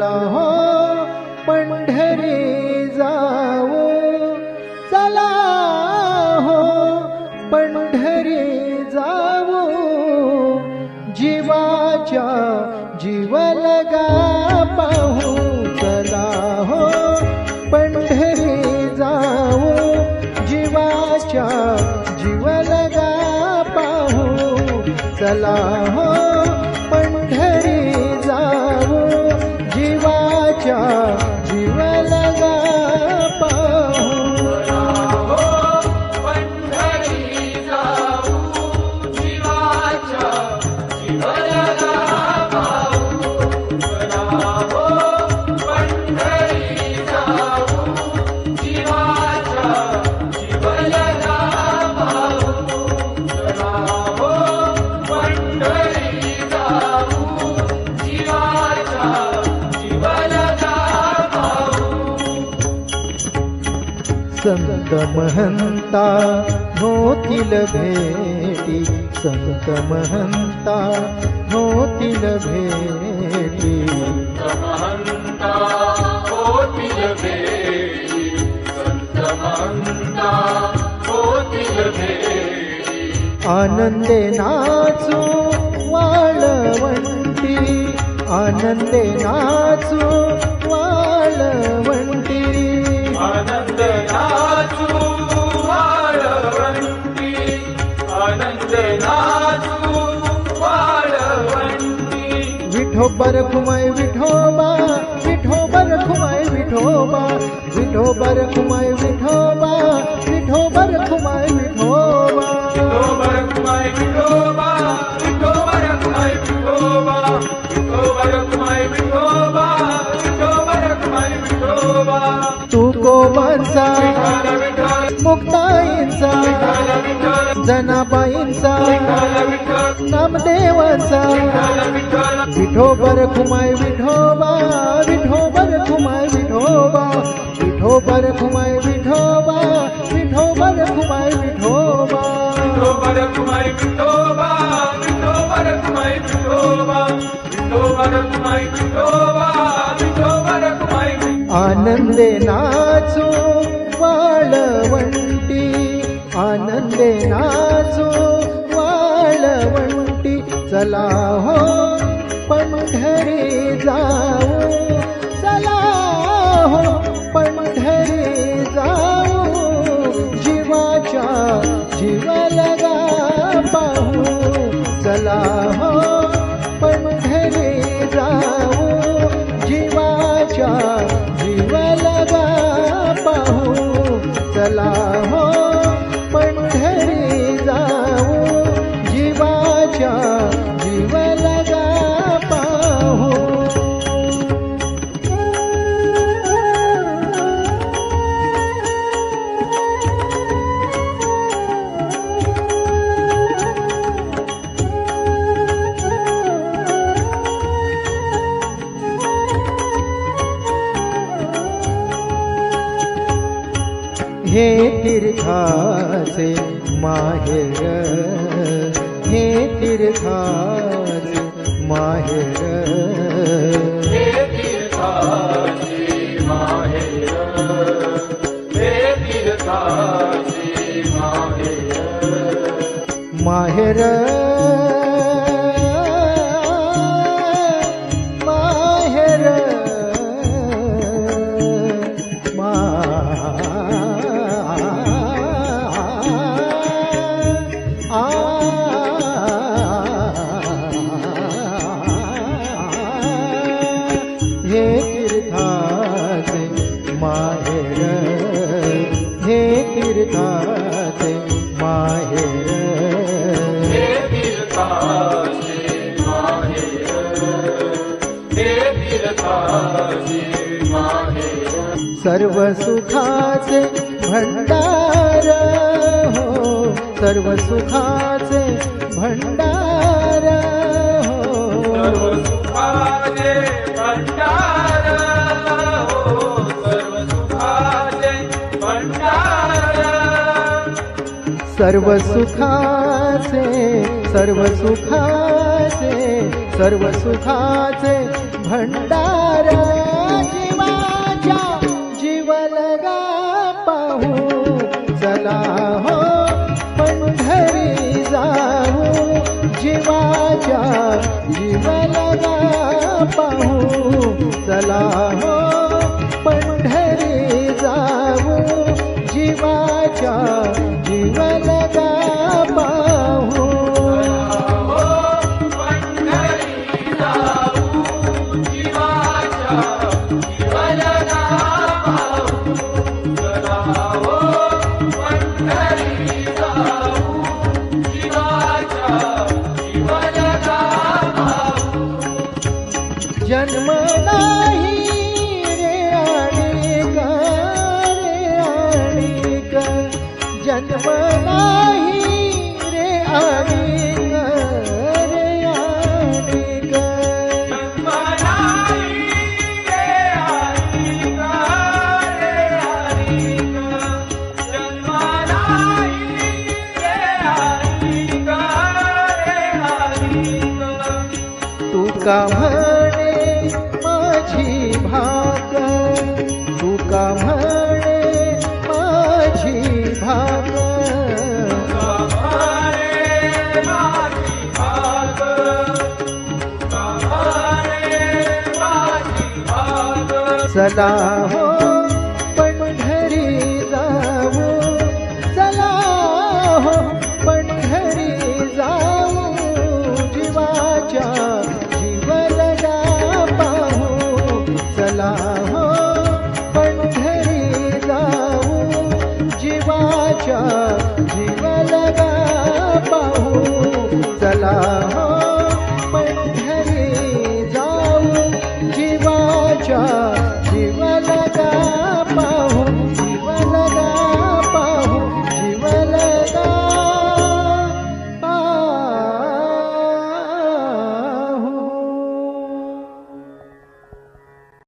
चला हो पंढरी जाऊ, चला हो पंढरी जाऊ, जीवाच्या जीव लगा पाहू, चला हो पंढरी जाऊ, जीवाच्या जीव लगा पाहू, चला हो पंढरी जाऊ, जीवाच्या जीव लगा पाहू. संत महंता होतील भेटी, संत महंता होतील भेटी, महंता होतील भेटी, संत महंता होतील भेटी. आनंदे नाचू वाळवंटी, आनंदे नाचू वाळवंटी, आनंद नाचू वाळवंटी, आनंद नाचू वाळवंटी. विठोबर खुमाय विठोबा, विठोबर खुमाय विठोबा, विठोबर खुमाय विठोबा, विठोबर खुमाय विठोबा, विठोबर खुमाय विठोबा, विठोबर खुमाय विठोबा, विठोबर खुमाय विठोबा, विठोबर खुमाय विठोबा. तुकोबांचा विठ्ठल विठ्ठल, मुक्ताईंचा विठ्ठल विठ्ठल, जनाबाईंचा विठ्ठल विठ्ठल, नामदेवांचा, विठ्ठल विठ्ठल. विठोबर खुमाय विठोबा, विठोबर खुमाय विठोबा, विठोबर खुमाय विठोबा, विठोबर खुमाय विठोबा, विठोबर खुमाय विठोबा, विठोबर खुमाय विठोबा, विठोबर खुमाय विठोबा, विठोबर खुमाय विठोबा. आनंदे नाचू वाळवंटी, आनंदे नाचू वाळवंटी, चला हो पंढरी जाऊ, चला हो पंढरी जाऊ, जीवाच्या जीव लगा पाहू, चला हो पंढरी जाऊ, जीवाच्या जीव लगा पाहू, चला हो पंढरी जाऊ, जीवाच्या जीव लगा पाहू. हे तीर्थाचे माहेर, हे तीर्थाचे माहेर, हे तीर्थाचे माहेर, हे तीर्थाचे माहेर. माहेर माहेर हे तीर्थाचे माहेर, हे तीर्थाचे माहेर, हे तीर्थाचे माहेर, हे तीर्थाचे माहेर. सर्व सुखाचे भंडार हो, सर्व सुखाचे भंडार हो, सर्व सुखाचे भंडार हो, सर्व सुखाचे भंडार. सर्व सुखाचे, सर्व सुखाचे, सर्व सुखाचे भंडार लगा पाहू चला हो पंढरी जाऊ जीवाच्या जीव लगा पाहू चला हो पंढरी जाऊ जीवाच्या जीव लगा पाहू जन्म नाही रे आणिक जन्म नाही रे आणिक तुका म्हणे माझी भाग तुका म्हणे माझी भाग चला हो पंढरी जाऊ चला हो पंढरी जाऊ जीवाच्या जीव लगा पाहू चला हो पंढरी जाऊ जीवाच्या जीव लगा पाहू चला हो पंढरी जाऊ जीवाच्या जीव लगा